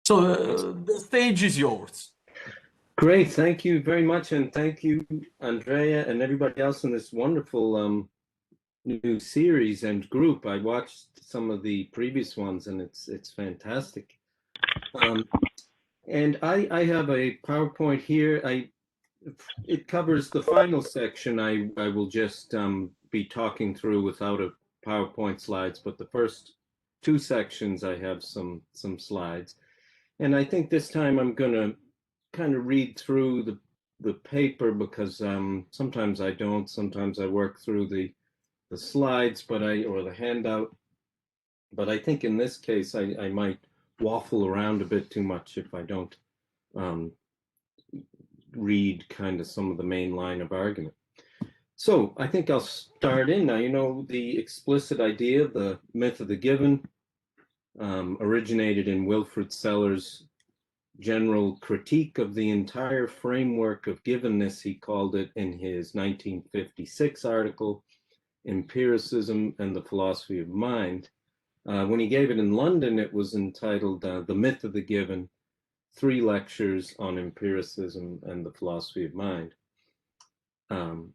So the stage is yours. Great, thank you very much, and thank you, Andrea, and everybody else in this wonderful new series and group. I watched some of the previous ones, and it's fantastic. And I have a PowerPoint here. It covers the final section. I will just be talking through without a PowerPoint slides, but the first two sections I have some slides. And I think this time I'm going to kind of read through the paper because sometimes I don't. Sometimes I work through the slides, or the handout. But I think in this case I might waffle around a bit too much if I don't read kind of some of the main line of argument. So I think I'll start in now. You know, the explicit idea, the myth of the given, originated in Wilfrid Sellars' general critique of the entire framework of givenness, he called it in his 1956 article, Empiricism and the Philosophy of Mind. When he gave it in London, it was entitled The Myth of the Given, 3 Lectures on Empiricism and the Philosophy of Mind. And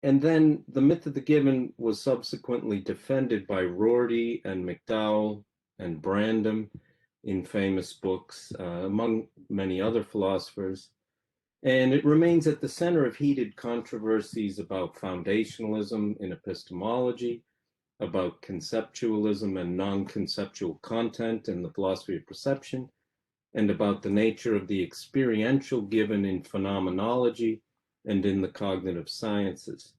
then the myth of the given was subsequently defended by Rorty and McDowell and Brandom in famous books, among many other philosophers. And it remains at the center of heated controversies about foundationalism in epistemology, about conceptualism and non-conceptual content in the philosophy of perception, and about the nature of the experiential given in phenomenology and in the cognitive sciences.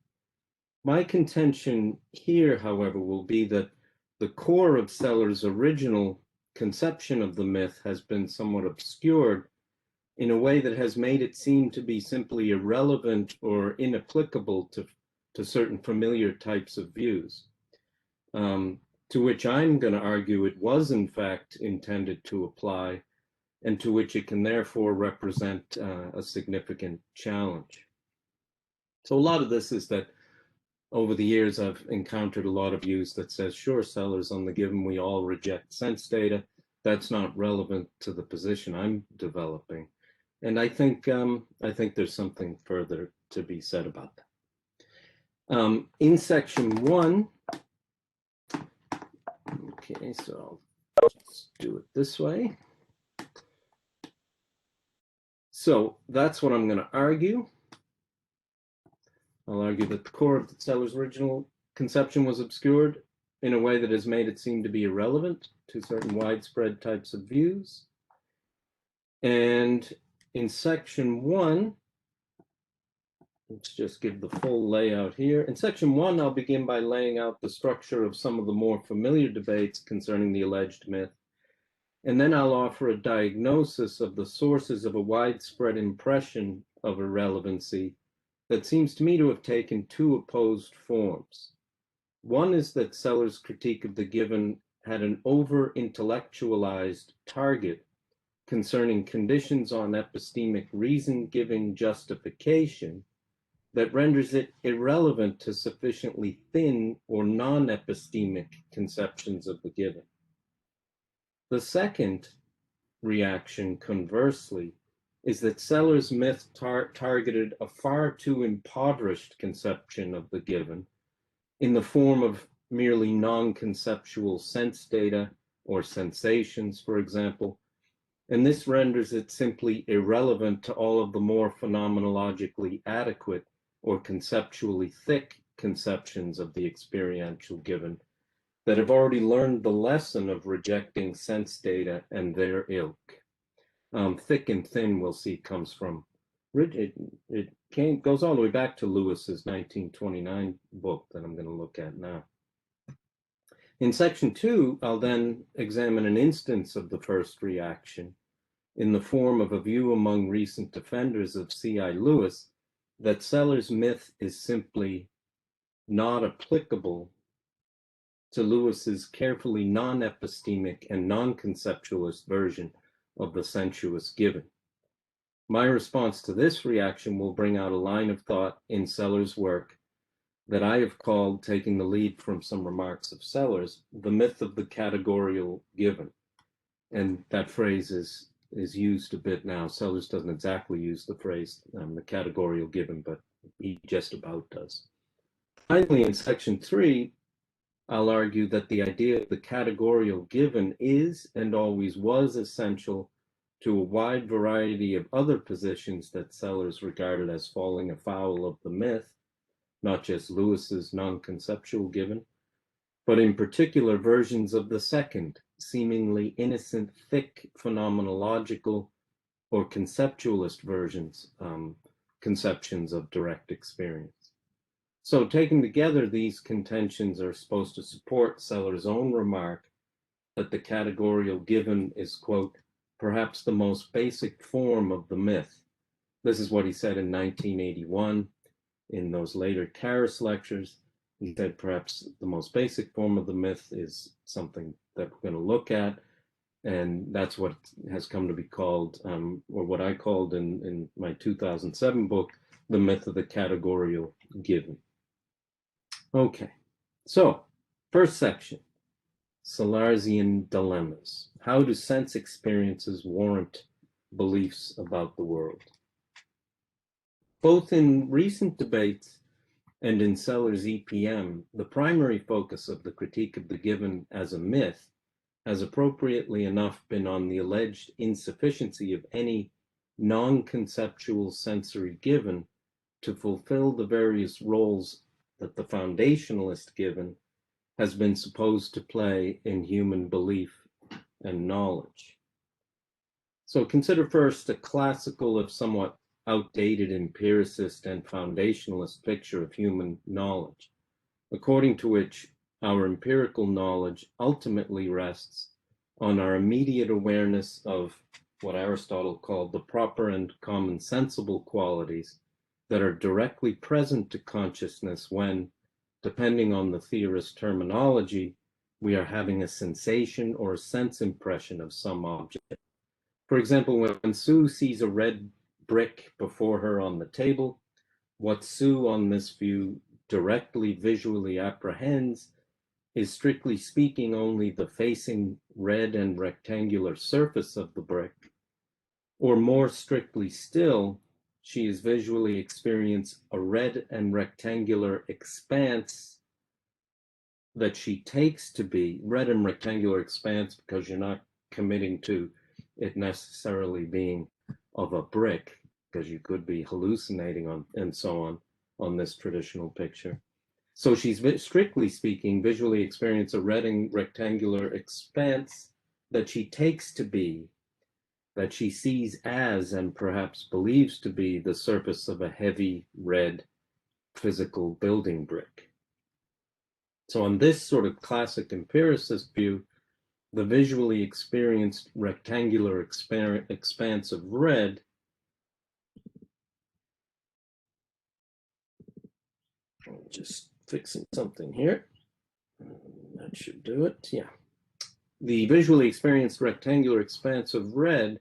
My contention here, however, will be that the core of Sellars' original conception of the myth has been somewhat obscured in a way that has made it seem to be simply irrelevant or inapplicable to certain familiar types of views, to which I'm going to argue it was in fact intended to apply, and to which it can therefore represent a significant challenge. So a lot of this is that over the years, I've encountered a lot of views that says, sure, Sellars on the given, we all reject sense data. That's not relevant to the position I'm developing. And I think there's something further to be said about that. In section 1, okay, so I'll just do it this way. So that's what I'm going to argue. I'll argue that the core of Sellars' original conception was obscured in a way that has made it seem to be irrelevant to certain widespread types of views. And in section 1, let's just give the full layout here. In section 1, I'll begin by laying out the structure of some of the more familiar debates concerning the alleged myth. And then I'll offer a diagnosis of the sources of a widespread impression of irrelevancy that seems to me to have taken 2 opposed forms. One is that Sellars' critique of the given had an over-intellectualized target concerning conditions on epistemic reason-giving justification that renders it irrelevant to sufficiently thin or non-epistemic conceptions of the given. The second reaction, conversely, is that Sellars' myth targeted a far too impoverished conception of the given in the form of merely non-conceptual sense data or sensations, for example, and this renders it simply irrelevant to all of the more phenomenologically adequate or conceptually thick conceptions of the experiential given that have already learned the lesson of rejecting sense data and their ilk. Thick and thin, we'll see, comes from, goes all the way back to Lewis's 1929 book that I'm going to look at now. In section 2, I'll then examine an instance of the first reaction in the form of a view among recent defenders of C.I. Lewis that Sellars' myth is simply not applicable to Lewis's carefully non-epistemic and non-conceptualist version of the sensuous given. My response to this reaction will bring out a line of thought in Sellars' work that I have called, taking the lead from some remarks of Sellars, the myth of the categorical given. and that phrase is used a bit now. Sellers doesn't exactly use the phrase, the categorical given, but he just about does. Finally, in section 3, I'll argue that the idea of the categorical given is and always was essential to a wide variety of other positions that Sellers regarded as falling afoul of the myth, not just Lewis's non-conceptual given, but in particular versions of the second, seemingly innocent, thick, phenomenological or conceptualist versions, conceptions of direct experience. So taken together, these contentions are supposed to support Sellers' own remark that the categorical given is, quote, perhaps the most basic form of the myth. This is what he said in 1981 in those later Karras lectures. He said perhaps the most basic form of the myth is something that we're going to look at, and that's what has come to be called, or what I called in my 2007 book, the myth of the categorical given. Okay, so first section, Sellarsian dilemmas. How do sense experiences warrant beliefs about the world? Both in recent debates and in Sellers' EPM, the primary focus of the critique of the given as a myth has appropriately enough been on the alleged insufficiency of any non-conceptual sensory given to fulfill the various roles that the foundationalist given has been supposed to play in human belief and knowledge. So consider first a classical, if somewhat outdated, empiricist and foundationalist picture of human knowledge, according to which our empirical knowledge ultimately rests on our immediate awareness of what Aristotle called the proper and commonsensible qualities that are directly present to consciousness when, depending on the theorist's terminology, we are having a sensation or a sense impression of some object. For example, when Sue sees a red brick before her on the table, what Sue on this view directly visually apprehends is, strictly speaking, only the facing red and rectangular surface of the brick, or more strictly still, she is visually experience a red and rectangular expanse that she takes to be red and rectangular expanse, because you're not committing to it necessarily being of a brick, because you could be hallucinating on and so on this traditional picture. So she's, strictly speaking, visually experience a red and rectangular expanse that she takes to be, that she sees as and perhaps believes to be the surface of a heavy red physical building brick. So on this sort of classic empiricist view, the visually experienced rectangular expanse of red just fixing something here. That should do it, yeah. The visually experienced rectangular expanse of red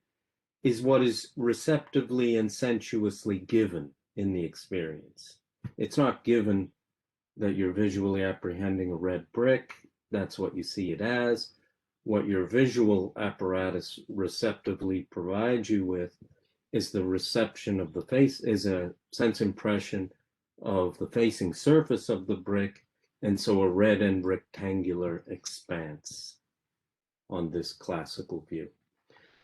is what is receptively and sensuously given in the experience. It's not given that you're visually apprehending a red brick. That's what you see it as. What your visual apparatus receptively provides you with is the reception of the face, is a sense impression of the facing surface of the brick, and so a red and rectangular expanse on this classical view.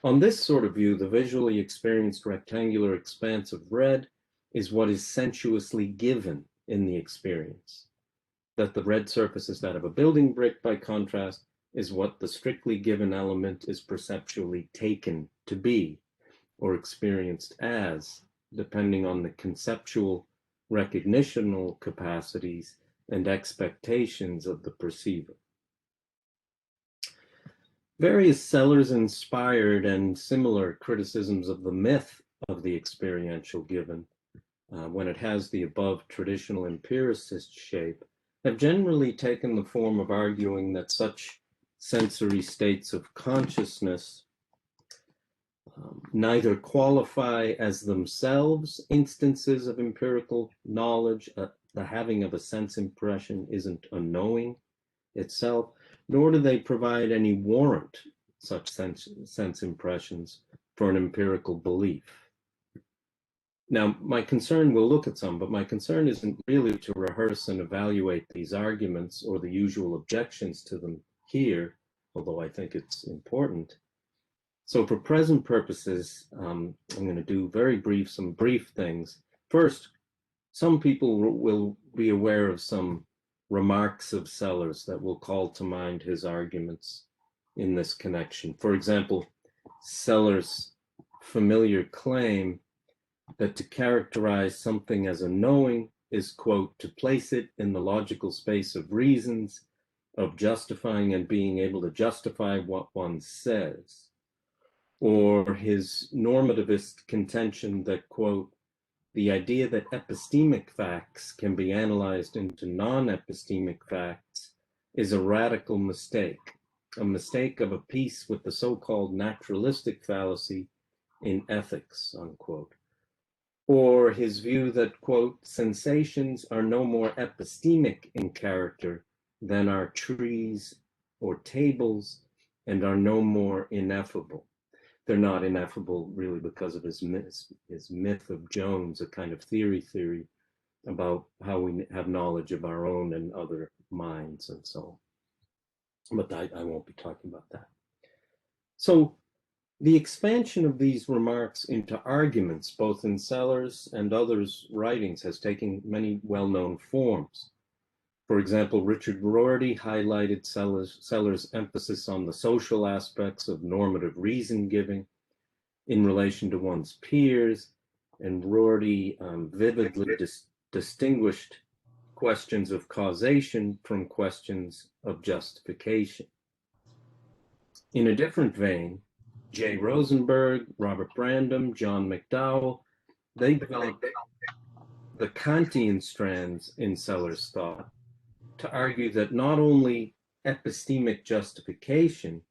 On this sort of view, the visually experienced rectangular expanse of red is what is sensuously given in the experience. That the red surface is that of a building brick, by contrast, is what the strictly given element is perceptually taken to be, or experienced as, depending on the conceptual recognitional capacities and expectations of the perceiver. Various Sellers-inspired and similar criticisms of the myth of the experiential given, when it has the above traditional empiricist shape, have generally taken the form of arguing that such sensory states of consciousness neither qualify as themselves instances of empirical knowledge. The having of a sense impression isn't a knowing itself, nor do they provide any warrant, such sense impressions for an empirical belief. Now, my concern, we'll look at some, but my concern isn't really to rehearse and evaluate these arguments or the usual objections to them here, although I think it's important. So for present purposes, I'm going to do some brief things. First, some people will be aware of some remarks of Sellers that will call to mind his arguments in this connection. For example, Sellers' familiar claim that to characterize something as a knowing is, quote, to place it in the logical space of reasons, of justifying and being able to justify what one says. Or his normativist contention that, quote, the idea that epistemic facts can be analyzed into non-epistemic facts is a radical mistake, a mistake of a piece with the so-called naturalistic fallacy in ethics, unquote. Or his view that, quote, sensations are no more epistemic in character than are trees or tables and are no more ineffable. They're not ineffable really because of his myth of Jones, a kind of theory about how we have knowledge of our own and other minds and so on. But I won't be talking about that. So the expansion of these remarks into arguments, both in Sellers and others' writings, has taken many well-known forms. For example, Richard Rorty highlighted Sellers' emphasis on the social aspects of normative reason giving in relation to one's peers, and Rorty vividly distinguished questions of causation from questions of justification. In a different vein, J. Rosenberg, Robert Brandom, John McDowell, they developed the Kantian strands in Sellers' thought to argue that not only epistemic justification,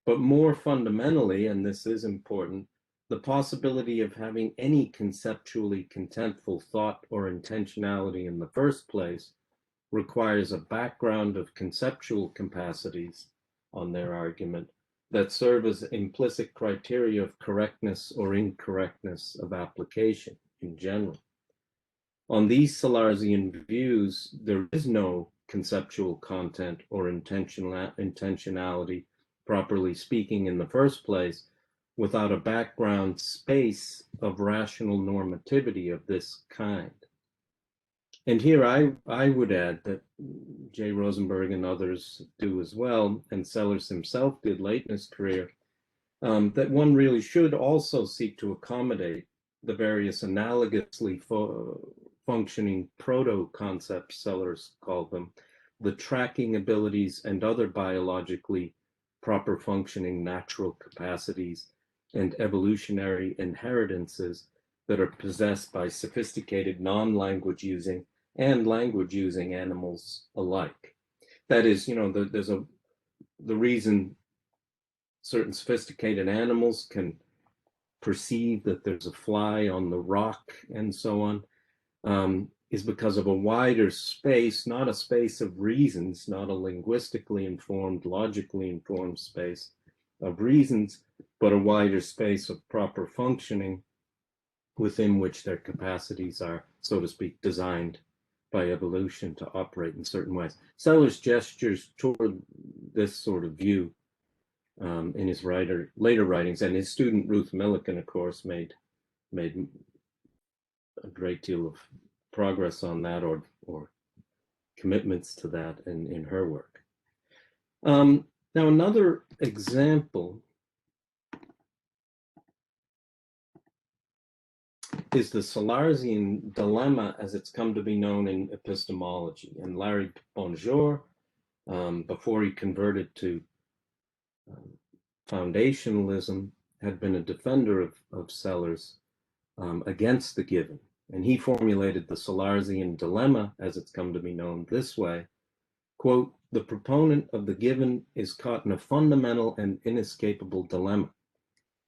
but more fundamentally, and this is important, the possibility of having any conceptually contentful thought or intentionality in the first place requires a background of conceptual capacities on their argument that serve as implicit criteria of correctness or incorrectness of application in general. On these Salarzian views, there is no conceptual content or intentionality, properly speaking, in the first place, without a background space of rational normativity of this kind. And here I would add that J. Rosenberg and others do as well, and Sellers himself did late in his career, that one really should also seek to accommodate the various analogously functioning proto-concepts, Sellers called them, the tracking abilities and other biologically proper functioning natural capacities and evolutionary inheritances that are possessed by sophisticated non-language using and language using animals alike. That is, the reason certain sophisticated animals can perceive that there's a fly on the rock and so on, is because of a wider space, not a space of reasons, not a linguistically informed, logically informed space of reasons, but a wider space of proper functioning within which their capacities are, so to speak, designed by evolution to operate in certain ways. Sellers gestures toward this sort of view in his later writings, and his student Ruth Millikan, of course, made a great deal of progress on that, or commitments to that in her work. Now, another example is the Salarzian dilemma as it's come to be known in epistemology. And Larry Bonjour, before he converted to foundationalism, had been a defender of Sellers against the given. And he formulated the Salarzian dilemma, as it's come to be known, this way, quote, the proponent of the given is caught in a fundamental and inescapable dilemma.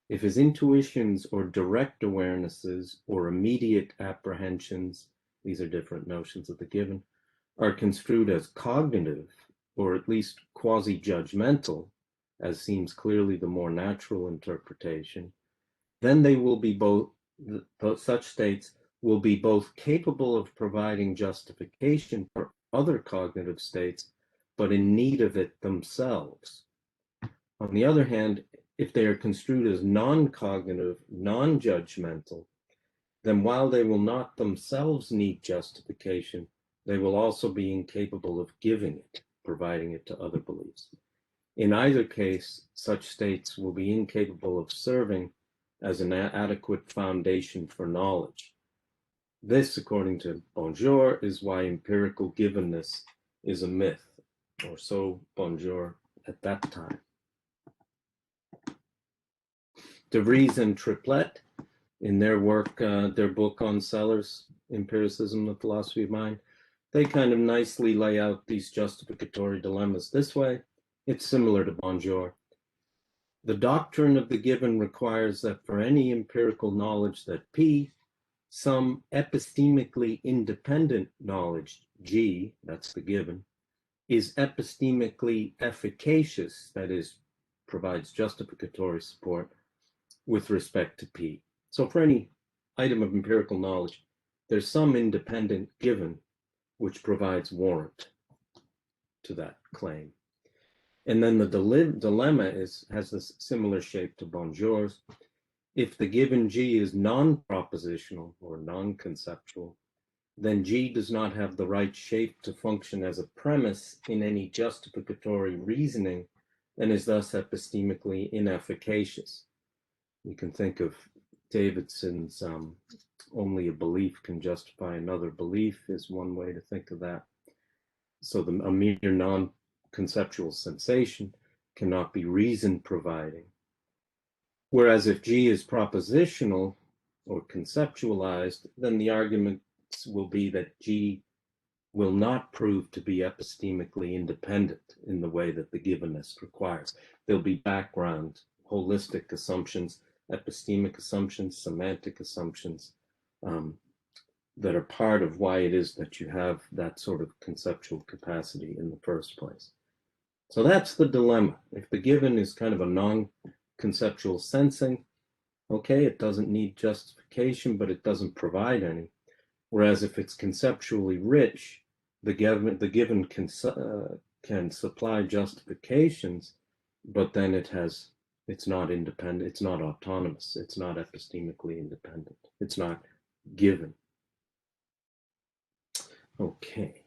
If his intuitions or direct awarenesses or immediate apprehensions, these are different notions of the given, are construed as cognitive or at least quasi-judgmental, as seems clearly the more natural interpretation, then they will be such states will be both capable of providing justification for other cognitive states, but in need of it themselves. On the other hand, if they are construed as non-cognitive, non-judgmental, then while they will not themselves need justification, they will also be incapable of giving it, providing it to other beliefs. In either case, such states will be incapable of serving as an adequate foundation for knowledge. This, according to Bonjour, is why empirical givenness is a myth, or so Bonjour at that time. De Vries and Triplett, in their work, their book on Sellers, Empiricism, the Philosophy of Mind, they kind of nicely lay out these justificatory dilemmas this way. It's similar to Bonjour. The doctrine of the given requires that for any empirical knowledge that P, some epistemically independent knowledge, G, that's the given, is epistemically efficacious, that is, provides justificatory support with respect to P. So for any item of empirical knowledge, there's some independent given which provides warrant to that claim. And then the dilemma has a similar shape to Bonjour's. If the given G is non-propositional or non-conceptual, then G does not have the right shape to function as a premise in any justificatory reasoning and is thus epistemically inefficacious. You can think of Davidson's only a belief can justify another belief is one way to think of that. So a mere non-conceptual sensation cannot be reason providing. Whereas if G is propositional or conceptualized, then the arguments will be that G will not prove to be epistemically independent in the way that the givenness requires. There'll be background, holistic assumptions, epistemic assumptions, semantic assumptions that are part of why it is that you have that sort of conceptual capacity in the first place. So that's the dilemma. If the given is kind of a non-conceptual sensing, okay, it doesn't need justification, but it doesn't provide any. Whereas if it's conceptually rich, the given can supply justifications, but then it's not independent, it's not autonomous, it's not epistemically independent, it's not given. Okay.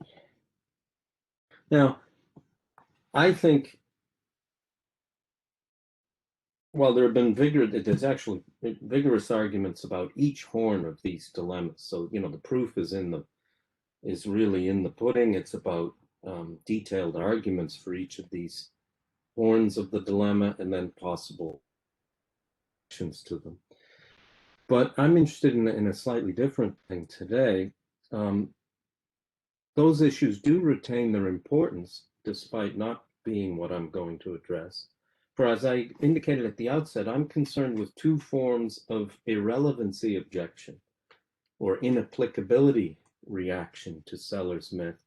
Now, I think, well, there have been vigorous arguments about each horn of these dilemmas. So, the proof is really in the pudding. It's about detailed arguments for each of these horns of the dilemma and then possible solutions to them. But I'm interested in a slightly different thing today. Those issues do retain their importance despite not being what I'm going to address. For as I indicated at the outset, I'm concerned with two forms of irrelevancy objection or inapplicability reaction to Sellers' myth,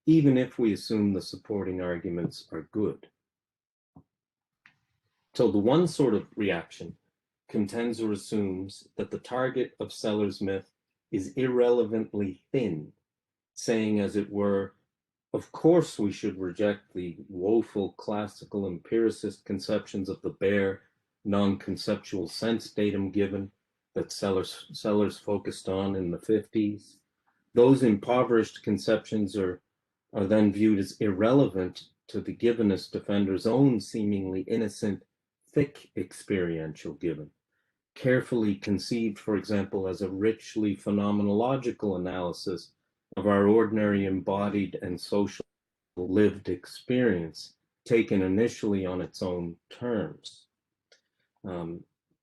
even if we assume the supporting arguments are good. So the one sort of reaction contends or assumes that the target of Sellers' myth is irrelevantly thin, saying, as it were, of course we should reject the woeful classical empiricist conceptions of the bare, non-conceptual sense datum given that Sellers focused on in the 50s. Those impoverished conceptions are then viewed as irrelevant to the givenist defender's own seemingly innocent, thick experiential given, carefully conceived, for example, as a richly phenomenological analysis of our ordinary embodied and social lived experience, taken initially on its own terms.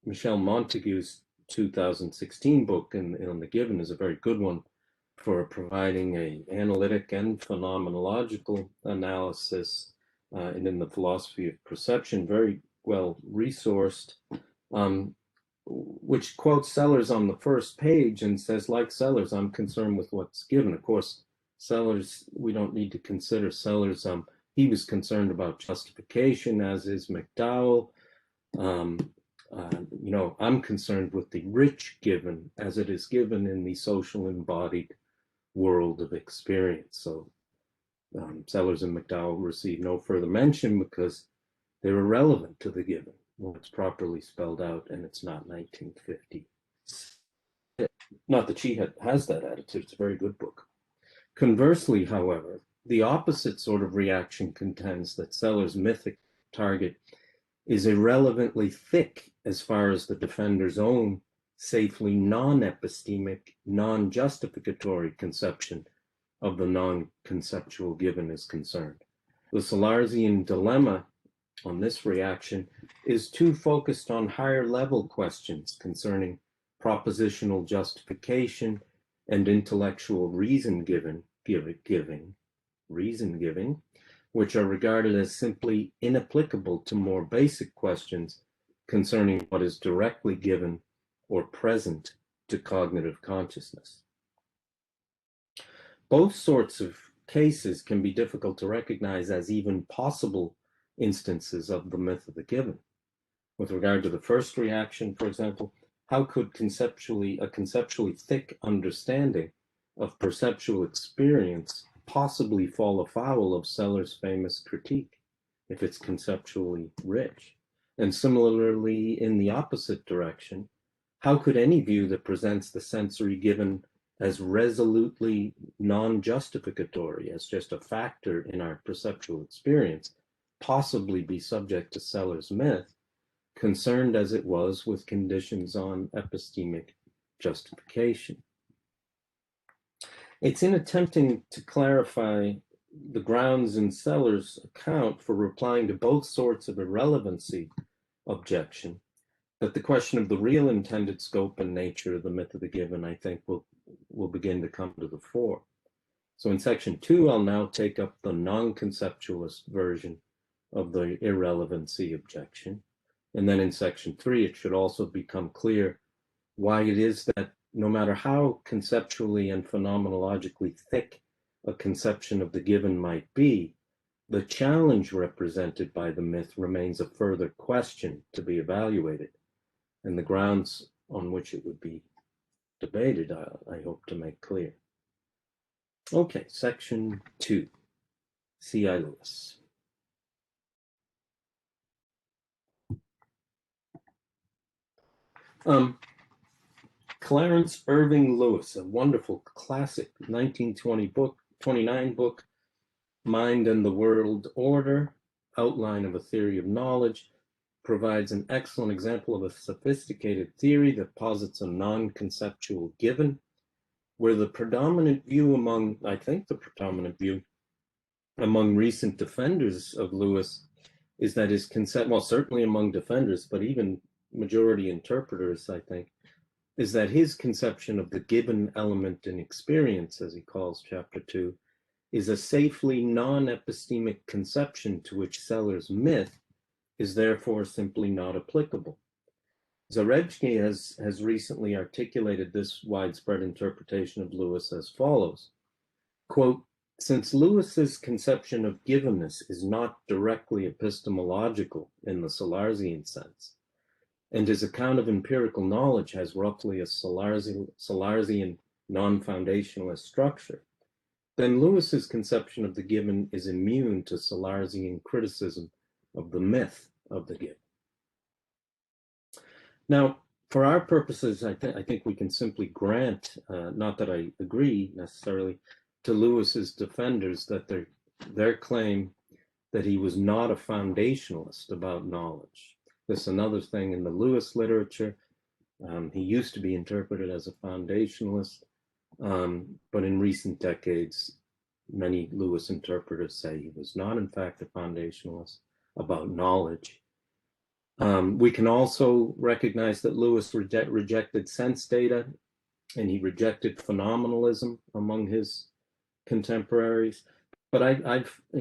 Michel Montagu's 2016 book on the given is a very good one for providing an analytic and phenomenological analysis and in the philosophy of perception, very well resourced, which quotes Sellers on the first page and says, like Sellers, I'm concerned with what's given. Of course, Sellers, we don't need to consider Sellers' He was concerned about justification, as is McDowell. I'm concerned with the rich given as it is given in the social embodied world of experience. So Sellers and McDowell receive no further mention because they're irrelevant to the given when it's properly spelled out and it's not 1950. Not that she has that attitude, it's a very good book. Conversely, however, the opposite sort of reaction contends that Sellers' mythic target is irrelevantly thick as far as the defender's own safely non-epistemic, non-justificatory conception of the non-conceptual given is concerned. The Salarzian dilemma on this reaction is too focused on higher level questions concerning propositional justification and intellectual reason giving, which are regarded as simply inapplicable to more basic questions concerning what is directly given or present to cognitive consciousness. Both sorts of cases can be difficult to recognize as even possible instances of the myth of the given. With regard to the first reaction, for example, how could a conceptually thick understanding of perceptual experience possibly fall afoul of Sellers' famous critique if it's conceptually rich? And similarly, in the opposite direction, how could any view that presents the sensory given as resolutely non-justificatory, as just a factor in our perceptual experience, possibly be subject to Sellers' myth, concerned as it was with conditions on epistemic justification? It's in attempting to clarify the grounds in Sellers' account for replying to both sorts of irrelevancy objection that the question of the real intended scope and nature of the myth of the given, I think, will begin to come to the fore. So in section 2, I'll now take up the non-conceptualist version of the irrelevancy objection. And then in section 3, it should also become clear why it is that no matter how conceptually and phenomenologically thick a conception of the given might be, the challenge represented by the myth remains a further question to be evaluated, and the grounds on which it would be debated, I hope to make clear. Okay, section 2, C.I. Lewis. Clarence Irving Lewis, a wonderful classic 1929 book, Mind and the World Order, Outline of a Theory of Knowledge, provides an excellent example of a sophisticated theory that posits a non-conceptual given, where the predominant view among recent defenders of Lewis is that his concept, well, certainly among defenders, but even majority interpreters, I think, is that his conception of the given element in experience, as he calls chapter 2, is a safely non-epistemic conception to which Sellers' myth is therefore simply not applicable. Zareczny has recently articulated this widespread interpretation of Lewis as follows, quote, since Lewis's conception of givenness is not directly epistemological in the Salarzian sense, and his account of empirical knowledge has roughly a Salarzian non-foundationalist structure, then Lewis's conception of the given is immune to Salarzian criticism of the myth of the given. Now, for our purposes, I think we can simply grant, not that I agree necessarily, to Lewis's defenders that their claim that he was not a foundationalist about knowledge. This is another thing in the Lewis literature. He used to be interpreted as a foundationalist, but in recent decades, many Lewis interpreters say he was not, in fact, a foundationalist about knowledge. We can also recognize that Lewis rejected sense data, and he rejected phenomenalism among his contemporaries. But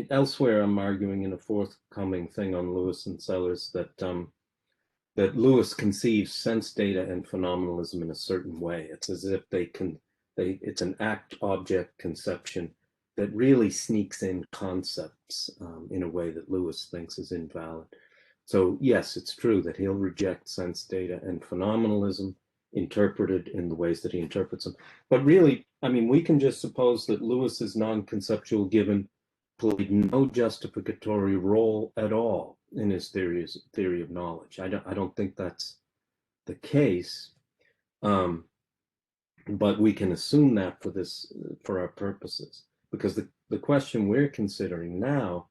elsewhere, I'm arguing in a forthcoming thing on Lewis and Sellers that Lewis conceives sense data and phenomenalism in a certain way. It's as if it's an act-object conception that really sneaks in concepts in a way that Lewis thinks is invalid. So yes, it's true that he'll reject sense data and phenomenalism interpreted in the ways that he interprets them. But really, I mean, we can just suppose that Lewis's non-conceptual given played no justificatory role at all in his theory of knowledge. I don't think that's the case, but we can assume that for our purposes, because the question we're considering now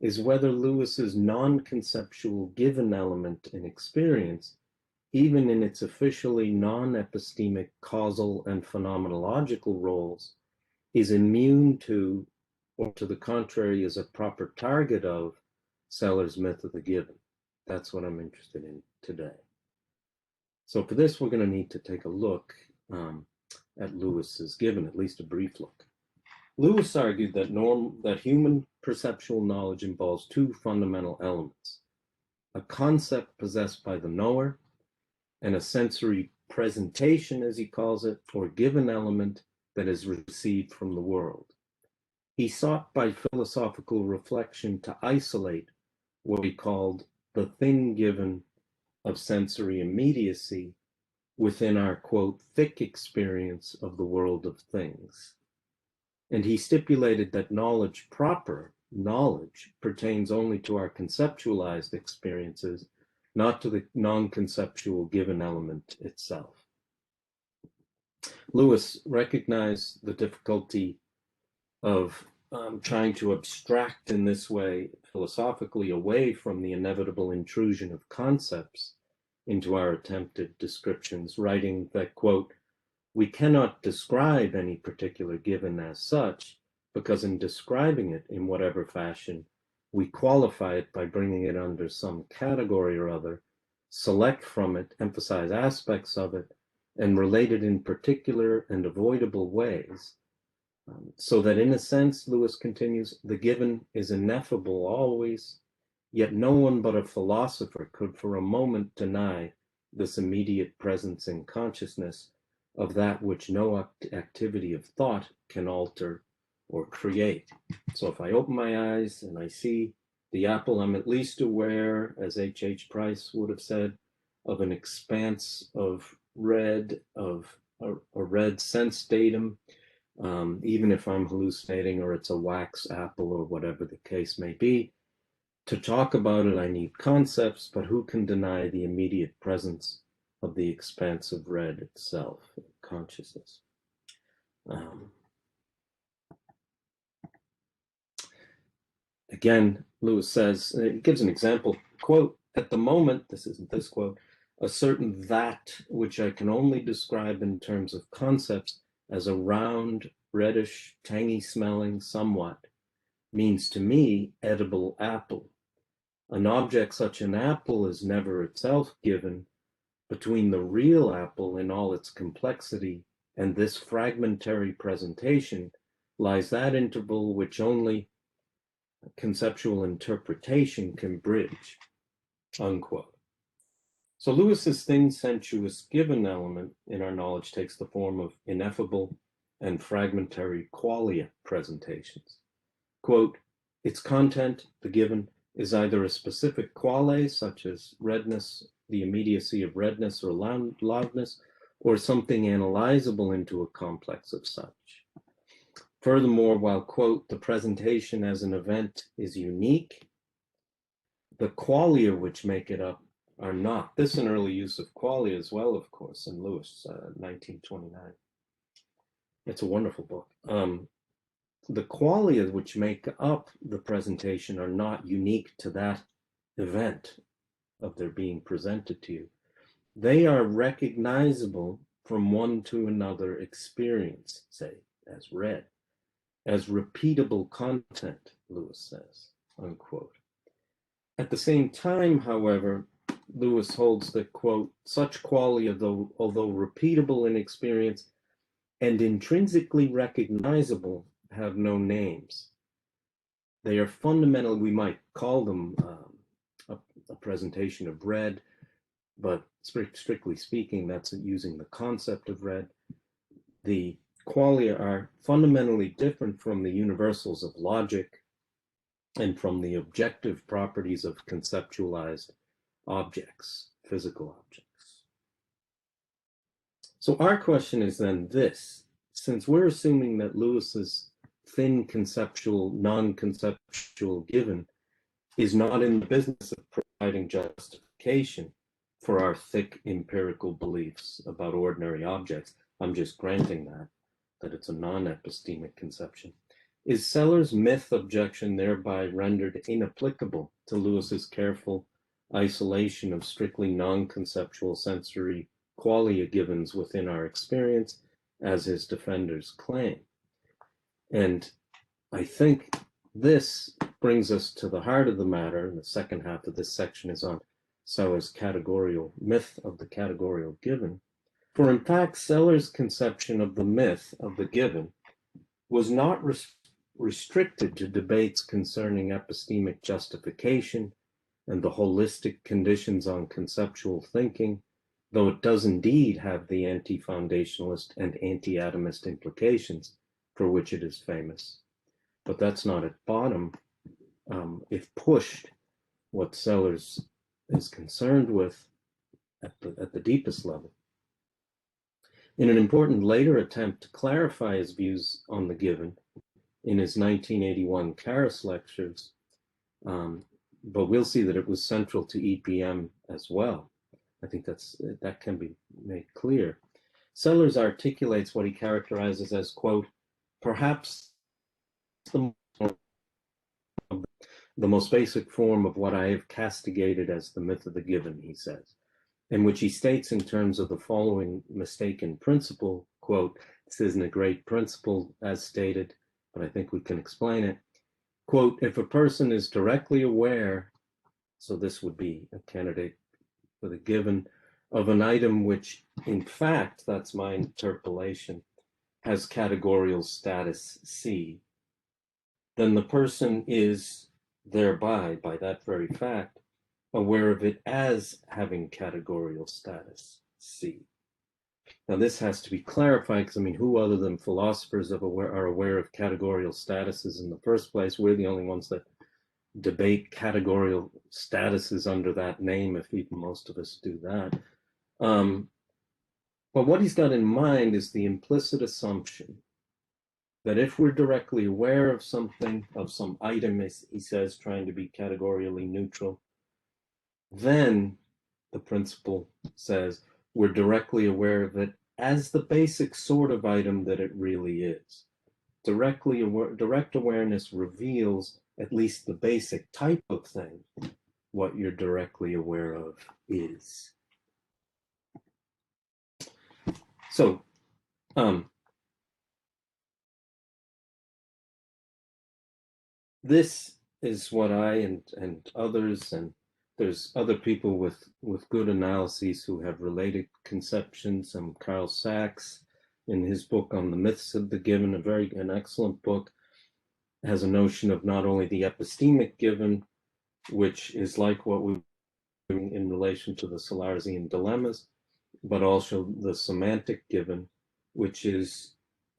is whether Lewis's non-conceptual given element in experience, even in its officially non-epistemic causal and phenomenological roles, is immune to, or to the contrary, is a proper target of Seller's myth of the given. That's what I'm interested in today. So for this, we're going to need to take a look at Lewis's given, at least a brief look. Lewis argued that human perceptual knowledge involves two fundamental elements: a concept possessed by the knower, and a sensory presentation, as he calls it, or given element that is received from the world. He sought by philosophical reflection to isolate what he called the thing given of sensory immediacy within our, quote, thick experience of the world of things. And he stipulated that proper knowledge, pertains only to our conceptualized experiences, not to the non-conceptual given element itself. Lewis recognized the difficulty of trying to abstract in this way philosophically away from the inevitable intrusion of concepts into our attempted descriptions, writing that, quote, "We cannot describe any particular given as such, because in describing it in whatever fashion, we qualify it by bringing it under some category or other, select from it, emphasize aspects of it, and relate it in particular and avoidable ways. So that in a sense," Lewis continues, "the given is ineffable always, yet no one but a philosopher could for a moment deny this immediate presence in consciousness of that which no activity of thought can alter or create." So if I open my eyes and I see the apple, I'm at least aware, as H.H. Price would have said, of an expanse of red, of a red sense datum, even if I'm hallucinating or it's a wax apple or whatever the case may be. To talk about it, I need concepts, but who can deny the immediate presence of the expanse of red itself, consciousness? Again, Lewis says, it gives an example, quote, "At the moment," this isn't this quote, "a certain that which I can only describe in terms of concepts as a round, reddish, tangy smelling somewhat, means to me edible apple. An object such an apple is never itself given. Between the real apple in all its complexity and this fragmentary presentation lies that interval which only conceptual interpretation can bridge," unquote. So Lewis's thing sensuous given element in our knowledge takes the form of ineffable and fragmentary qualia presentations. Quote, "Its content, the given, is either a specific quale, such as redness, the immediacy of redness or loudness, or something analyzable into a complex of such. Furthermore, while, quote, the presentation as an event is unique, the qualia which make it up are not." This is an early use of qualia as well, of course, in Lewis, 1929. It's a wonderful book. The qualia which make up the presentation are not unique to that event of their being presented to you. They are recognizable from one to another experience, say, as red, as repeatable content, Lewis says, unquote. At the same time, however, Lewis holds that, quote, "Such qualia, although repeatable in experience and intrinsically recognizable, have no names. They are fundamental, we might call them a presentation of red, but strictly speaking, that's using the concept of red. The qualia are fundamentally different from the universals of logic and from the objective properties of conceptualized objects, physical objects. So our question is then this: since we're assuming that Lewis's thin conceptual, non-conceptual given is not in the business of providing justification for our thick empirical beliefs about ordinary objects, I'm just granting that it's a non-epistemic conception, is Sellers' myth objection thereby rendered inapplicable to Lewis's careful isolation of strictly non-conceptual sensory qualia givens within our experience, as his defenders claim? And I think this brings us to the heart of the matter, and the second half of this section is on Sellers' categorical myth of the categorical given. For in fact, Sellers' conception of the myth of the given was not restricted to debates concerning epistemic justification and the holistic conditions on conceptual thinking, though it does indeed have the anti-foundationalist and anti-atomist implications for which it is famous. But that's not at bottom, if pushed, what Sellers is concerned with at the deepest level. In an important later attempt to clarify his views on the given in his 1981 Caris lectures, but we'll see that it was central to EPM as well. I think that can be made clear. Sellers articulates what he characterizes as, quote, perhaps the most basic form of what I have castigated as the myth of the given, he says, in which he states in terms of the following mistaken principle, quote, this isn't a great principle as stated, but I think we can explain it. Quote, if a person is directly aware, so this would be a candidate for the given, of an item which, in fact, that's my interpolation, has categorical status C, then the person is thereby, by that very fact, aware of it as having categorical status C. Now this has to be clarified because, I mean, who other than philosophers are aware of categorical statuses in the first place? We're the only ones that debate categorical statuses under that name, if even most of us do that. But what he's got in mind is the implicit assumption that if we're directly aware of something, of some item, as he says, trying to be categorically neutral, then the principle says we're directly aware of it as the basic sort of item that it really is. Direct awareness reveals at least the basic type of thing, what you're directly aware of is. So, this is what I and others, and there's other people with good analyses who have related conceptions. Carl Sachs, in his book on the myths of the given, an excellent book, has a notion of not only the epistemic given, which is like what we doing in relation to the Salarzian dilemmas, but also the semantic given, which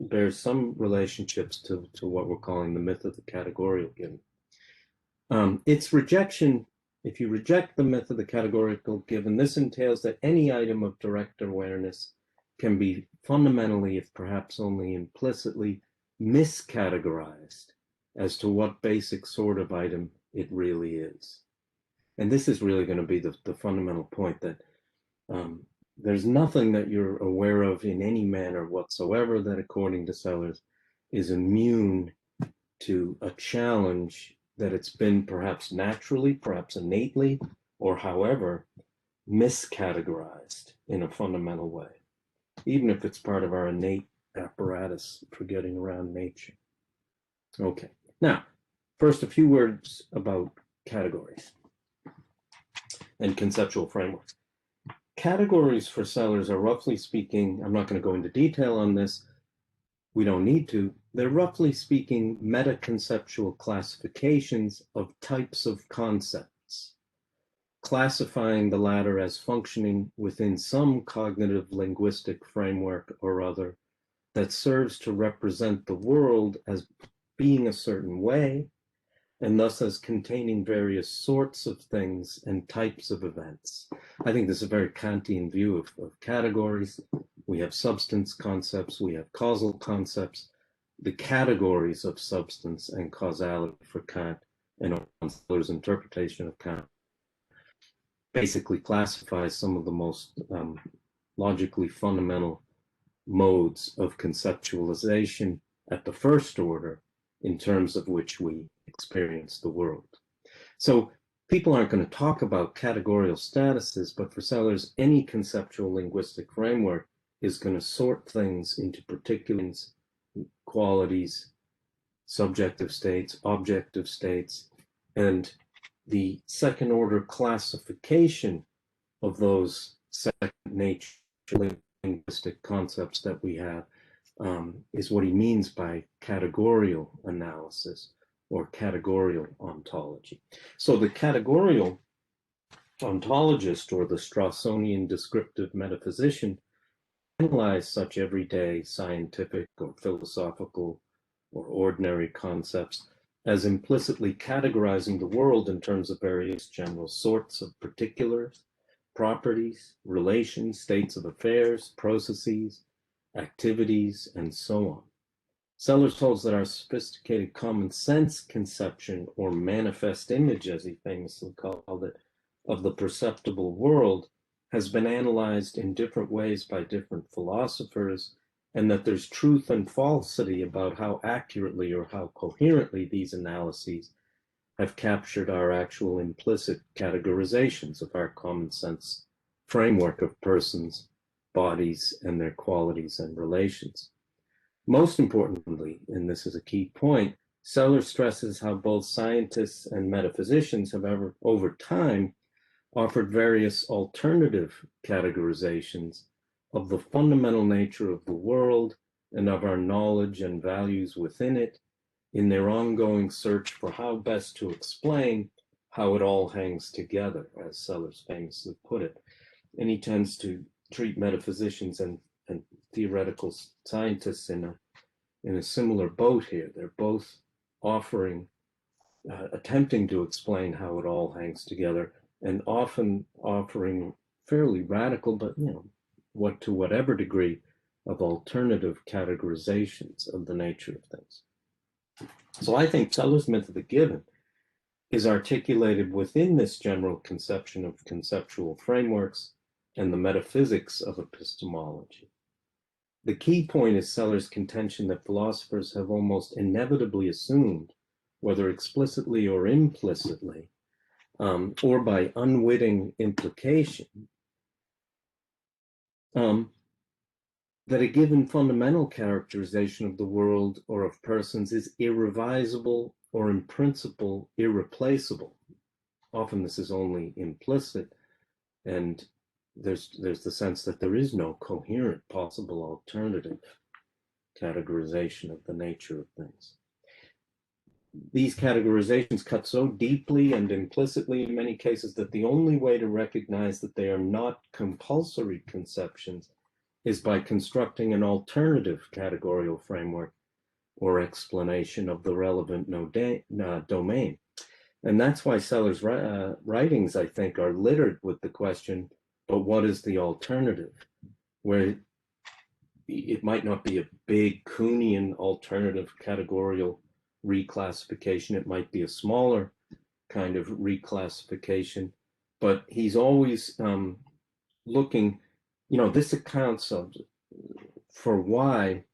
bears some relationships to what we're calling the myth of the categorical given. Its rejection, if you reject the myth of the categorical given, this entails that any item of direct awareness can be fundamentally, if perhaps only implicitly, miscategorized as to what basic sort of item it really is. And this is really going to be the fundamental point, that there's nothing that you're aware of in any manner whatsoever that, according to Sellers, is immune to a challenge that it's been perhaps naturally, perhaps innately, or however, miscategorized in a fundamental way, even if it's part of our innate apparatus for getting around nature. Okay, now, first a few words about categories and conceptual frameworks. Categories for Sellers are, roughly speaking, I'm not going to go into detail on this, we don't need to, they're roughly speaking meta-conceptual classifications of types of concepts, classifying the latter as functioning within some cognitive linguistic framework or other, that serves to represent the world as being a certain way, and thus as containing various sorts of things and types of events. I think this is a very Kantian view of categories. We have substance concepts, we have causal concepts. The categories of substance and causality for Kant and Husserl's interpretation of Kant basically classifies some of the most logically fundamental modes of conceptualization at the first order in terms of which we experience the world. So people aren't going to talk about categorical statuses, but for Sellars, any conceptual linguistic framework is going to sort things into particulars, qualities, subjective states, objective states, and the second order classification of those second nature linguistic concepts that we have is what he means by categorical analysis or categorical ontology. So the categorical ontologist or the Straussonian descriptive metaphysician analyze such everyday scientific or philosophical or ordinary concepts as implicitly categorizing the world in terms of various general sorts of particulars, properties, relations, states of affairs, processes, activities, and so on. Sellars holds that our sophisticated common sense conception or manifest image, as he famously called it, of the perceptible world has been analyzed in different ways by different philosophers, and that there's truth and falsity about how accurately or how coherently these analyses have captured our actual implicit categorizations of our common sense framework of persons, bodies, and their qualities and relations. Most importantly, and this is a key point, Sellars stresses how both scientists and metaphysicians have over time offered various alternative categorizations of the fundamental nature of the world and of our knowledge and values within it in their ongoing search for how best to explain how it all hangs together, as Sellars famously put it. And he tends to treat metaphysicians and theoretical scientists in a similar boat here. They're both attempting to explain how it all hangs together, and often offering fairly radical, but to whatever degree of alternative categorizations of the nature of things. So I think Sellars' myth of the given is articulated within this general conception of conceptual frameworks and the metaphysics of epistemology. The key point is Sellars' contention that philosophers have almost inevitably assumed, whether explicitly or implicitly, or by unwitting implication, that a given fundamental characterization of the world or of persons is irrevisable or in principle irreplaceable. Often this is only implicit, and there's the sense that there is no coherent possible alternative categorization of the nature of things. These categorizations cut so deeply and implicitly in many cases that the only way to recognize that they are not compulsory conceptions is by constructing an alternative categorical framework or explanation of the relevant domain. And that's why Sellars' writings, I think, are littered with the question, but what is the alternative? Where it might not be a big Kuhnian alternative categorical reclassification. It might be a smaller kind of reclassification, but he's always looking, this accounts for why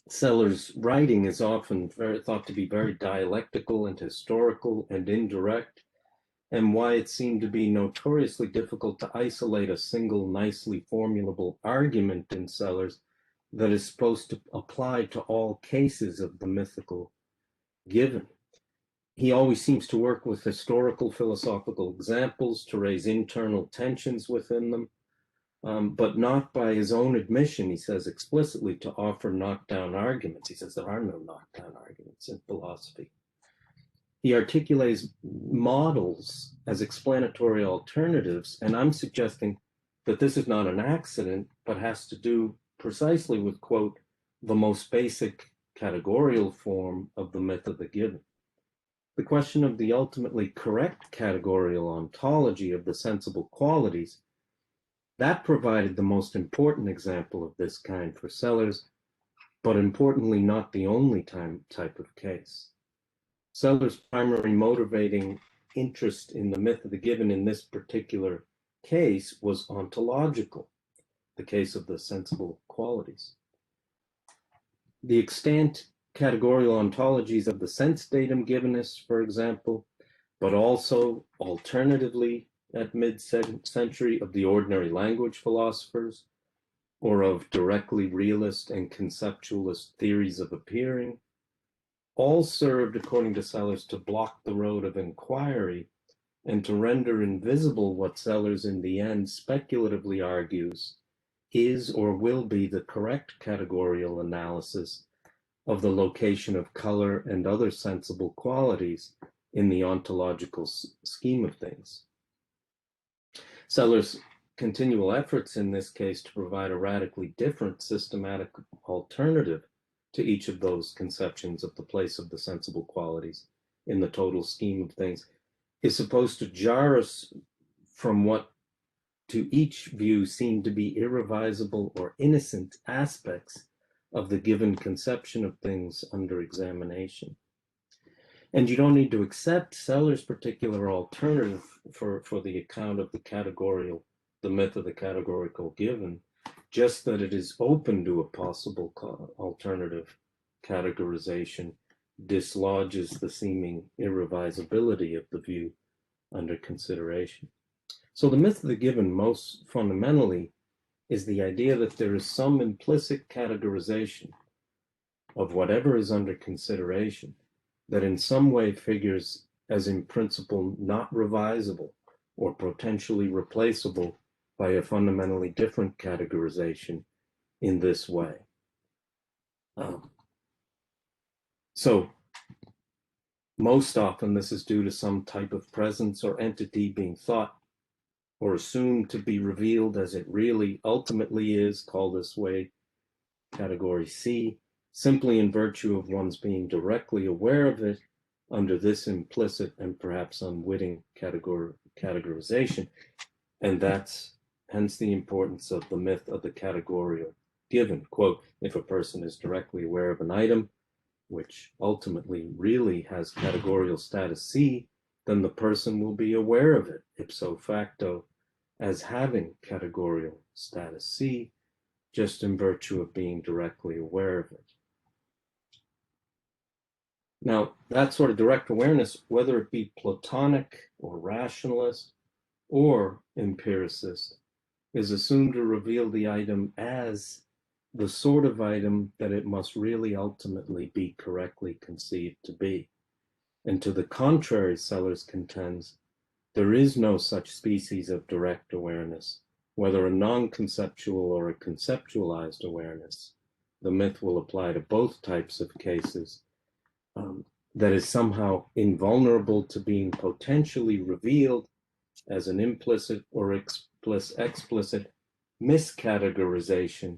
Sellars' writing is often thought to be very dialectical and historical and indirect, and why it seemed to be notoriously difficult to isolate a single nicely formulable argument in Sellars that is supposed to apply to all cases of the mythical given. He always seems to work with historical philosophical examples to raise internal tensions within them, but not by his own admission, he says explicitly, to offer knockdown arguments. He says there are no knockdown arguments in philosophy. He articulates models as explanatory alternatives, and I'm suggesting that this is not an accident, but has to do precisely with, quote, the most basic categorical form of the myth of the given. The question of the ultimately correct categorical ontology of the sensible qualities, that provided the most important example of this kind for Sellers, but importantly not the only type of case. Sellers' primary motivating interest in the myth of the given in this particular case was ontological, the case of the sensible qualities. The extant categorical ontologies of the sense datum givenness, for example, but also alternatively at mid-century of the ordinary language philosophers, or of directly realist and conceptualist theories of appearing, all served, according to Sellers, to block the road of inquiry and to render invisible what Sellers in the end speculatively argues is or will be the correct categorical analysis of the location of color and other sensible qualities in the ontological scheme of things. Sellers' continual efforts in this case to provide a radically different systematic alternative to each of those conceptions of the place of the sensible qualities in the total scheme of things is supposed to jar us from what to each view seem to be irrevisable or innocent aspects of the given conception of things under examination. And you don't need to accept Sellers' particular alternative for the account of the myth of the categorical given, just that it is open to a possible alternative categorization dislodges the seeming irrevisability of the view under consideration. So the myth of the given most fundamentally is the idea that there is some implicit categorization of whatever is under consideration that in some way figures as in principle not revisable or potentially replaceable by a fundamentally different categorization in this way. So most often this is due to some type of presence or entity being thought or assumed to be revealed as it really ultimately is, call this way category C, simply in virtue of one's being directly aware of it under this implicit and perhaps unwitting categorization. And that's hence the importance of the myth of the categorical given. Quote, if a person is directly aware of an item, which ultimately really has categorical status C, then the person will be aware of it ipso facto as having categorical status C, just in virtue of being directly aware of it. Now, that sort of direct awareness, whether it be Platonic or rationalist or empiricist, is assumed to reveal the item as the sort of item that it must really ultimately be correctly conceived to be. And to the contrary, Sellers contends, there is no such species of direct awareness, whether a non-conceptual or a conceptualized awareness. The myth will apply to both types of cases, that is somehow invulnerable to being potentially revealed as an implicit or explicit miscategorization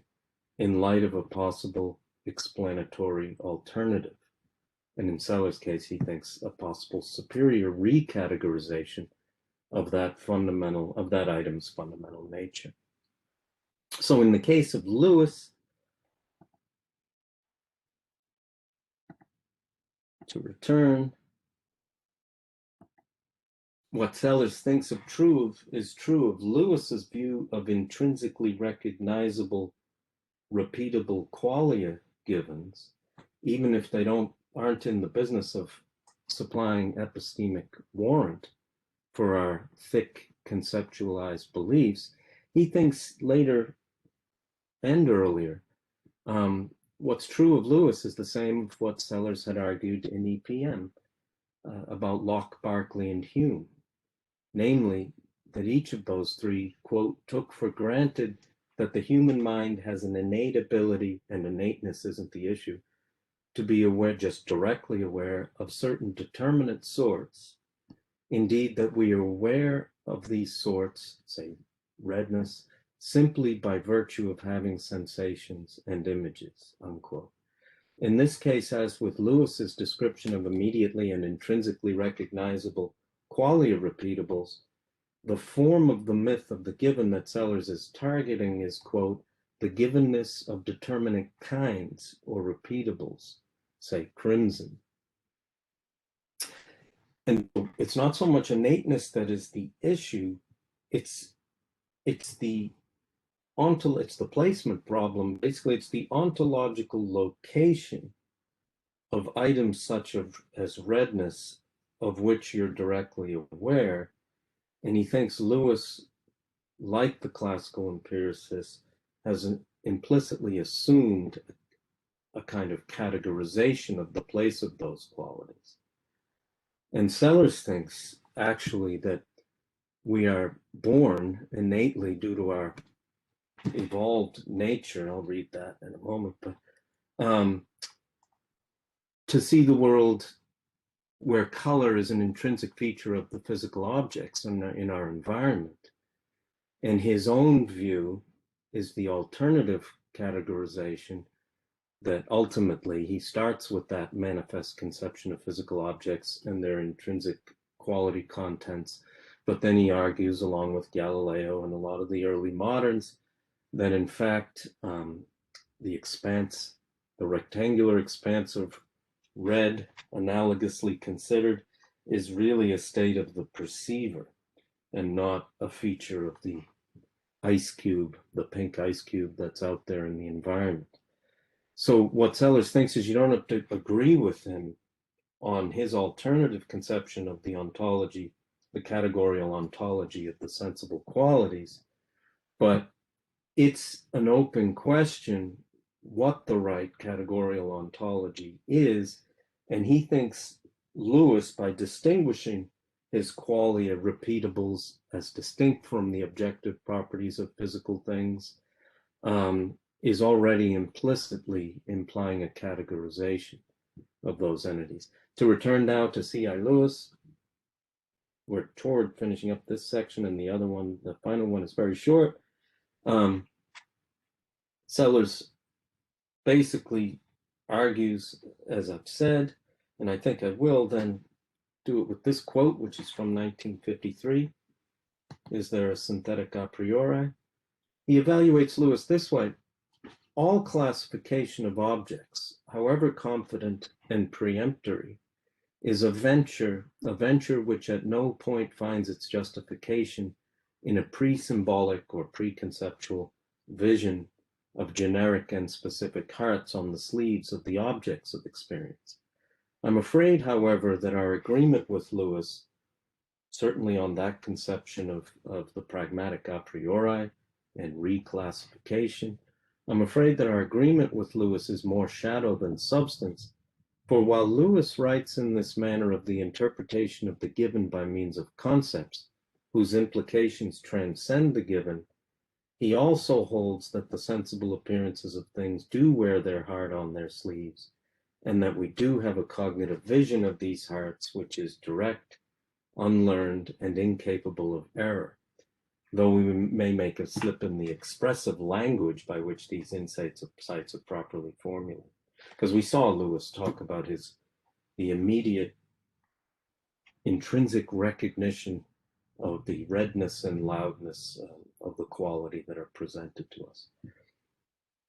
in light of a possible explanatory alternative. And in Sellers' case, he thinks a possible superior recategorization of that item's fundamental nature. So in the case of Lewis, to return, what Sellers thinks is true of Lewis's view of intrinsically recognizable, repeatable qualia givens, even if they aren't in the business of supplying epistemic warrant for our thick conceptualized beliefs. He thinks later and earlier, what's true of Lewis is the same of what Sellers had argued in EPM about Locke, Berkeley, and Hume. Namely, that each of those three, quote, took for granted that the human mind has an innate ability, and innateness isn't the issue, to be aware, just directly aware of certain determinate sorts. Indeed, that we are aware of these sorts, say redness, simply by virtue of having sensations and images, unquote. In this case, as with Lewis's description of immediately and intrinsically recognizable qualia repeatables, the form of the myth of the given that Sellers is targeting is, quote, the givenness of determinate kinds or repeatables, say crimson. And it's not so much innateness that is the issue, it's the placement problem. Basically, it's the ontological location of items such as redness, of which you're directly aware. And he thinks Lewis, like the classical empiricist, has implicitly assumed a kind of categorization of the place of those qualities. And Sellers thinks actually that we are born innately due to our evolved nature. I'll read that in a moment, but to see the world where color is an intrinsic feature of the physical objects in our environment. And his own view is the alternative categorization that ultimately he starts with that manifest conception of physical objects and their intrinsic quality contents. But then he argues, along with Galileo and a lot of the early moderns, that in fact, the expanse, the rectangular expanse of red, analogously considered, is really a state of the perceiver and not a feature of the ice cube, the pink ice cube that's out there in the environment. So what Sellers thinks is you don't have to agree with him on his alternative conception of the ontology, the categorical ontology of the sensible qualities, but it's an open question what the right categorical ontology is. And he thinks Lewis, by distinguishing his qualia repeatables as distinct from the objective properties of physical things, is already implicitly implying a categorization of those entities. To return now to C.I. Lewis, we're toward finishing up this section, and the other one, the final one, is very short. Sellers basically argues, as I've said, and I think I will then do it with this quote, which is from 1953. Is there a synthetic a priori? He evaluates Lewis this way. All classification of objects, however confident and peremptory, is a venture which at no point finds its justification in a pre-symbolic or pre-conceptual vision of generic and specific hearts on the sleeves of the objects of experience. I'm afraid, however, that our agreement with Lewis, certainly on that conception of the pragmatic a priori and reclassification, I'm afraid that our agreement with Lewis is more shadow than substance, for while Lewis writes in this manner of the interpretation of the given by means of concepts, whose implications transcend the given, he also holds that the sensible appearances of things do wear their heart on their sleeves, and that we do have a cognitive vision of these hearts, which is direct, unlearned, and incapable of error, though we may make a slip in the expressive language by which these insights are properly formulated. Because we saw Lewis talk about the immediate intrinsic recognition of the redness and loudness of the quality that are presented to us.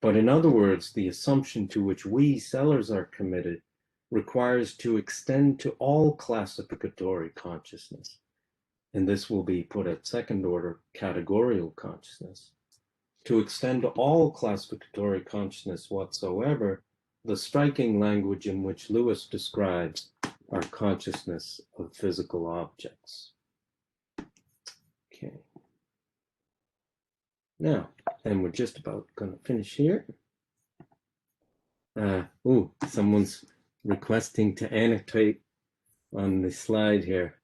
But in other words, the assumption to which we Sellers are committed requires to extend to all classificatory consciousness. And this will be put at second order categorical consciousness. To extend to all classificatory consciousness whatsoever, the striking language in which Lewis describes our consciousness of physical objects. Okay. Now, and we're just about going to finish here. Someone's requesting to annotate on the slide here.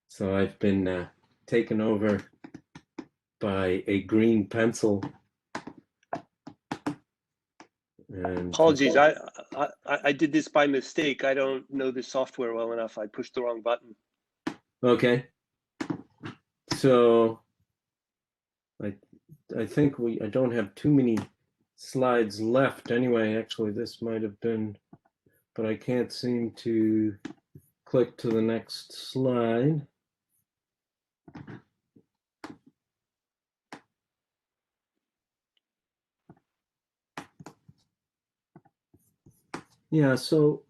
So I've been taken over by a green pencil. And apologies, I did this by mistake. I don't know the software well enough. I pushed the wrong button. Okay. So I think I don't have too many slides left anyway. Actually, this might have been, but I can't seem to click to the next slide. Yeah, so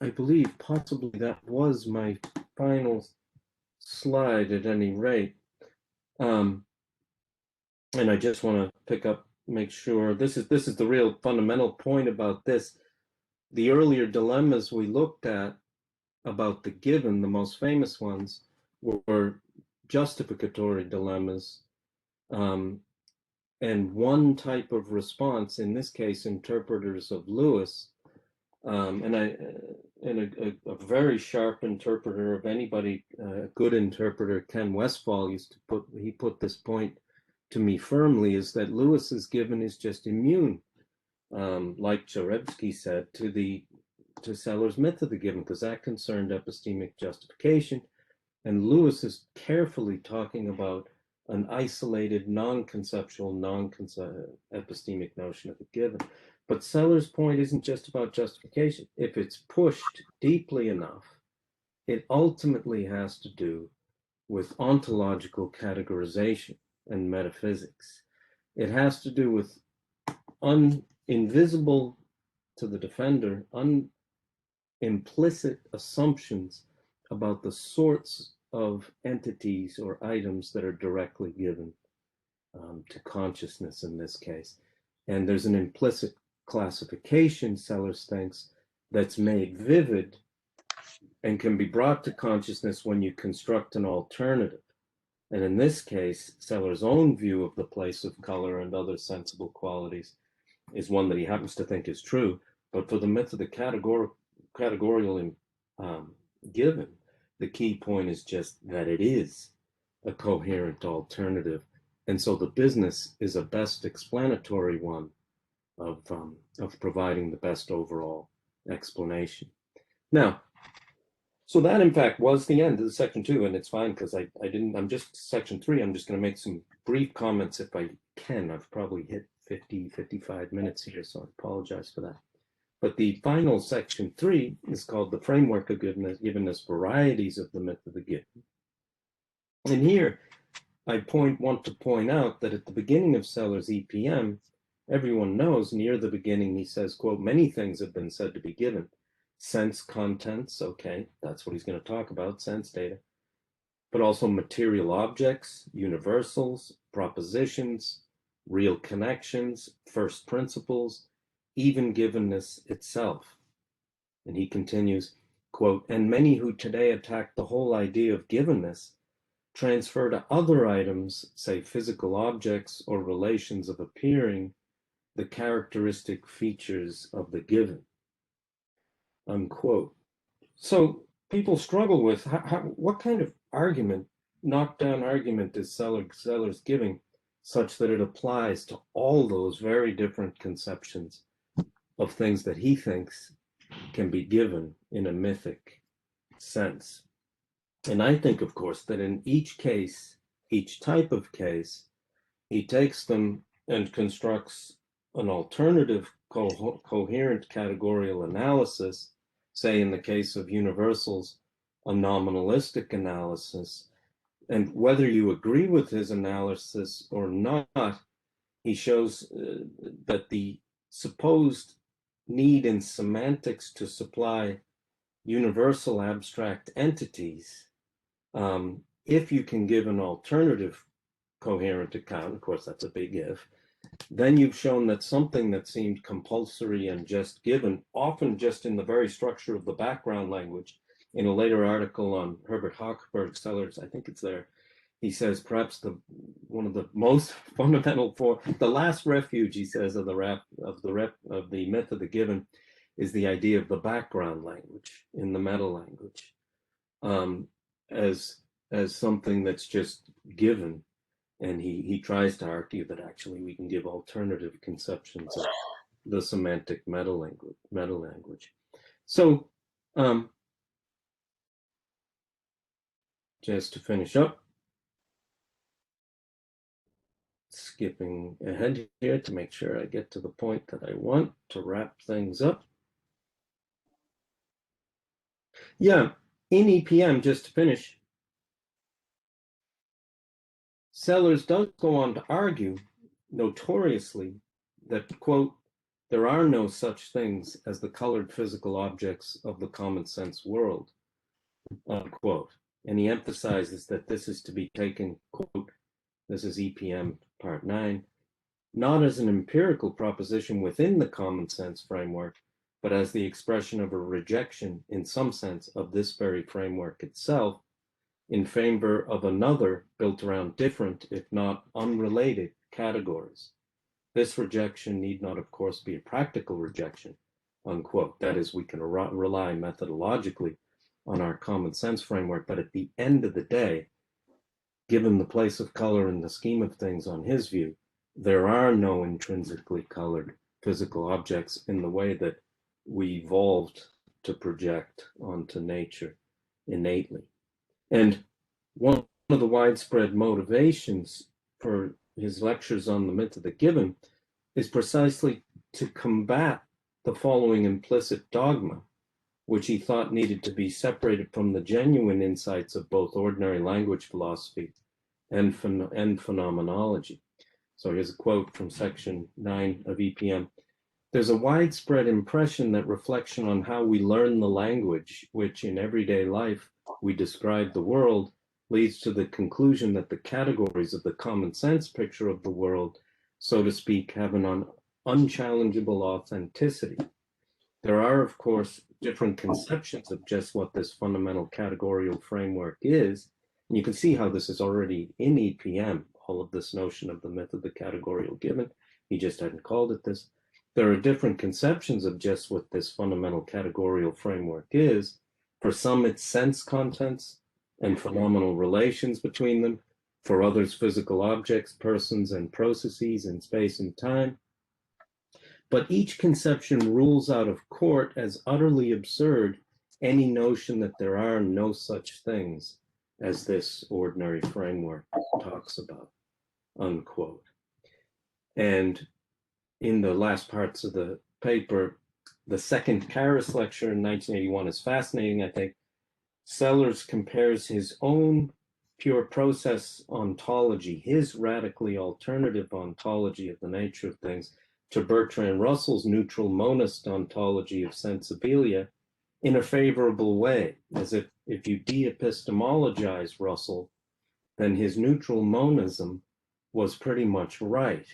I believe possibly that was my final slide at any rate. And I just want to pick up, make sure this is the real fundamental point about this. The earlier dilemmas we looked at about the given, the most famous ones, were justificatory dilemmas. And one type of response, in this case, interpreters of Lewis, and a very sharp interpreter of anybody, a good interpreter, Ken Westphal, he put this point to me firmly, is that Lewis's given is just immune, like Jarebsky said, to Seller's myth of the given, because that concerned epistemic justification. And Lewis is carefully talking about an isolated, non-conceptual, epistemic notion of a given. But Seller's point isn't just about justification. If it's pushed deeply enough, it ultimately has to do with ontological categorization and metaphysics. It has to do with invisible to the defender, implicit assumptions about the sorts of entities or items that are directly given to consciousness in this case. And there's an implicit classification, Sellers thinks, that's made vivid and can be brought to consciousness when you construct an alternative. And in this case, Sellers' own view of the place of color and other sensible qualities is one that he happens to think is true. But for the myth of the categorical given, the key point is just that it is a coherent alternative. And so the business is a best explanatory one of providing the best overall explanation. Now, so that in fact was the end of the section 2, and it's fine because I'm just section 3. I'm just going to make some brief comments if I can. I've probably hit 55 minutes here, so I apologize for that. But the final section 3 is called the framework of givenness, varieties of the myth of the given. And here I want to point out that at the beginning of Seller's EPM, everyone knows near the beginning he says, quote, many things have been said to be given. Sense contents, okay, that's what he's going to talk about, sense data, but also material objects, universals, propositions, real connections, first principles, even givenness itself. And he continues, quote, and many who today attack the whole idea of givenness transfer to other items, say physical objects or relations of appearing, the characteristic features of the given, unquote. So people struggle with what kind of argument, knockdown argument is Sellers giving such that it applies to all those very different conceptions of things that he thinks can be given in a mythic sense. And I think, of course, that in each case, each type of case, he takes them and constructs an alternative coherent categorical analysis, say in the case of universals, a nominalistic analysis. And whether you agree with his analysis or not, he shows that the supposed need in semantics to supply universal abstract entities, if you can give an alternative coherent account, of course that's a big if, then you've shown that something that seemed compulsory and just given, often just in the very structure of the background language. In a later article on Herbert Hochberg, Sellers, I think it's there, he says perhaps one of the most fundamental the last refuge, he says, of the myth of the given is the idea of the background language in the meta language, as something that's just given. And he tries to argue that actually we can give alternative conceptions of the semantic meta language. So just to finish up, skipping ahead here to make sure I get to the point that I want to wrap things up. Yeah, in EPM, just to finish, Sellers does go on to argue notoriously that, quote, there are no such things as the colored physical objects of the common sense world, unquote. And he emphasizes that this is to be taken, quote, this is EPM part 9, not as an empirical proposition within the common sense framework, but as the expression of a rejection, in some sense, of this very framework itself, in favor of another built around different, if not unrelated, categories. This rejection need not, of course, be a practical rejection, unquote. That is, we can rely methodologically on our common sense framework, but at the end of the day, given the place of color in the scheme of things on his view, there are no intrinsically colored physical objects in the way that we evolved to project onto nature innately. And one of the widespread motivations for his lectures on the myth of the given is precisely to combat the following implicit dogma, which he thought needed to be separated from the genuine insights of both ordinary language philosophy and phenomenology. So here's a quote from section 9 of EPM. There's a widespread impression that reflection on how we learn the language, which in everyday life we describe the world, leads to the conclusion that the categories of the common sense picture of the world, so to speak, have an unchallengeable authenticity. There are, of course, different conceptions of just what this fundamental categorical framework is. And you can see how this is already in EPM, all of this notion of the myth of the categorical given. He just hadn't called it this. There are different conceptions of just what this fundamental categorical framework is. For some, it's sense contents and phenomenal relations between them. For others, physical objects, persons, and processes in space and time. But each conception rules out of court as utterly absurd any notion that there are no such things as this ordinary framework talks about, unquote. And in the last parts of the paper, the second Karras lecture in 1981 is fascinating, I think. Sellers compares his own pure process ontology, his radically alternative ontology of the nature of things, to Bertrand Russell's neutral monist ontology of sensibilia in a favorable way, as if you de-epistemologize Russell, then his neutral monism was pretty much right.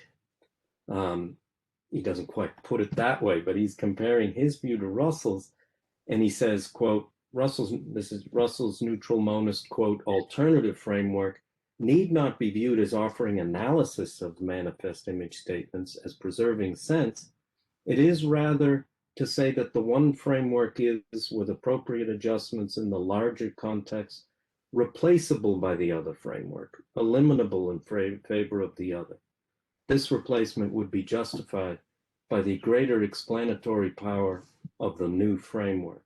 He doesn't quite put it that way, but he's comparing his view to Russell's, and he says, quote, this is Russell's neutral monist, quote, alternative framework need not be viewed as offering analysis of manifest image statements as preserving sense. It is rather to say that the one framework is, with appropriate adjustments in the larger context, replaceable by the other framework, eliminable in favor of the other. This replacement would be justified by the greater explanatory power of the new framework,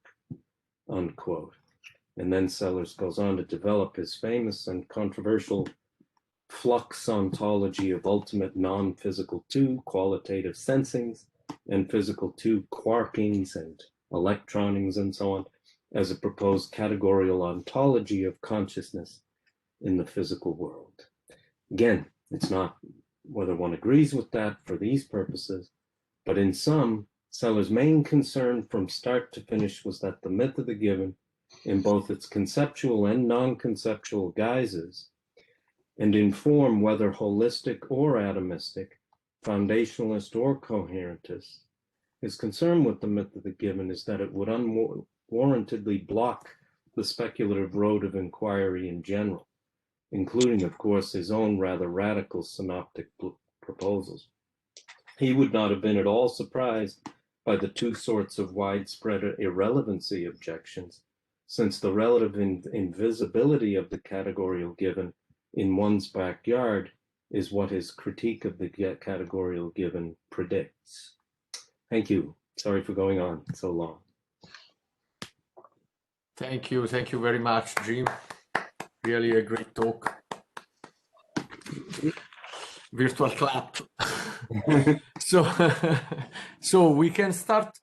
unquote. And then Sellers goes on to develop his famous and controversial flux ontology of ultimate non-physical two, qualitative sensings, and physical two, quarkings and electronings and so on, as a proposed categorical ontology of consciousness in the physical world. Again, it's not whether one agrees with that for these purposes, but in sum, Sellers' main concern from start to finish was that the myth of the given, in both its conceptual and non-conceptual guises, and in form whether holistic or atomistic, foundationalist or coherentist, his concern with the myth of the given is that it would unwarrantedly block the speculative road of inquiry in general, including, of course, his own rather radical synoptic proposals. He would not have been at all surprised by the two sorts of widespread irrelevancy objections, since the relative invisibility of the categorical given in one's backyard is what his critique of the categorical given predicts. Thank you. Sorry for going on so long. Thank you very much, Jim. Really a great talk. virtual clap. So, so we can start